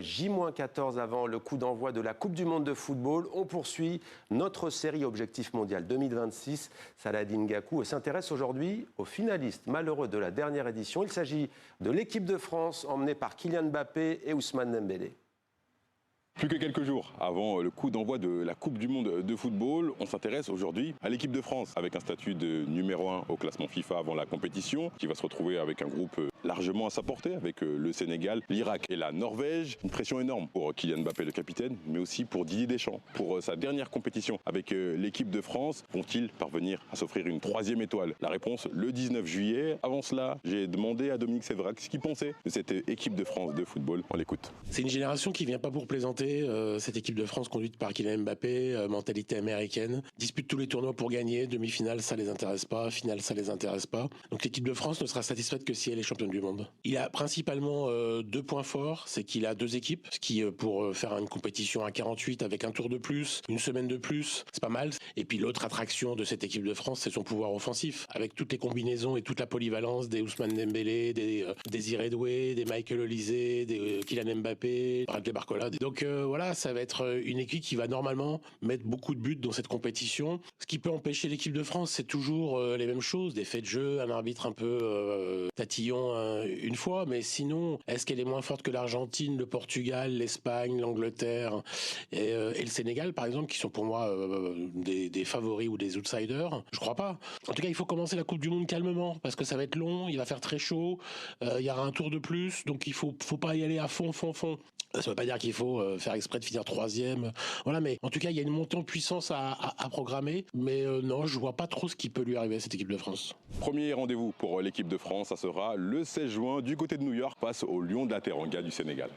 J-14 avant le coup d'envoi de la Coupe du Monde de football, on poursuit notre série Objectif Mondial 2026. Saladin Gakou s'intéresse aujourd'hui aux finalistes malheureux de la dernière édition. Il s'agit de l'équipe de France emmenée par Kylian Mbappé et Ousmane Dembélé. Plus que quelques jours avant le coup d'envoi de la Coupe du Monde de football, on s'intéresse aujourd'hui à l'équipe de France, avec un statut de numéro 1 au classement FIFA avant la compétition, qui va se retrouver avec un groupe largement à sa portée, avec le Sénégal, l'Irak et la Norvège. Une pression énorme pour Kylian Mbappé, le capitaine, mais aussi pour Didier Deschamps, pour sa dernière compétition avec l'équipe de France. Vont-ils parvenir à s'offrir une troisième étoile? La réponse, le 19 juillet. Avant cela, j'ai demandé à Dominique Séverac ce qu'il pensait de cette équipe de France de football. On l'écoute. C'est une génération qui vient pas pour plaisanter. Cette équipe de France conduite par Kylian Mbappé, mentalité américaine, dispute tous les tournois pour gagner. Demi-finale, ça les intéresse pas. Finale, ça les intéresse pas. Donc l'équipe de France ne sera satisfaite que si elle est championne du monde. Il a principalement deux points forts, c'est qu'il a deux équipes, ce qui pour faire une compétition à 48 avec un tour de plus, une semaine de plus, c'est pas mal. Et puis l'autre attraction de cette équipe de France, c'est son pouvoir offensif, avec toutes les combinaisons et toute la polyvalence des Ousmane Dembélé, des Désiré Doué, des Michael Olise, des Kylian Mbappé, Bradley Barcola. Donc voilà, ça va être une équipe qui va normalement mettre beaucoup de buts dans cette compétition. Ce qui peut empêcher l'équipe de France, c'est toujours les mêmes choses, des faits de jeu, un arbitre un peu tatillon une fois, mais sinon, est-ce qu'elle est moins forte que l'Argentine, le Portugal, l'Espagne, l'Angleterre et le Sénégal, par exemple, qui sont pour moi des favoris ou des outsiders? Je crois pas. En tout cas, il faut commencer la Coupe du Monde calmement, parce que ça va être long, il va faire très chaud, il y aura un tour de plus, donc il faut pas y aller à fond. Ça veut pas dire qu'il faut faire exprès de finir troisième. Voilà, mais en tout cas, il y a une montée en puissance à programmer. Mais non, je vois pas trop ce qui peut lui arriver à cette équipe de France. Premier rendez-vous pour l'équipe de France, ça sera le 16 juin du côté de New York face aux Lions de la Teranga du Sénégal.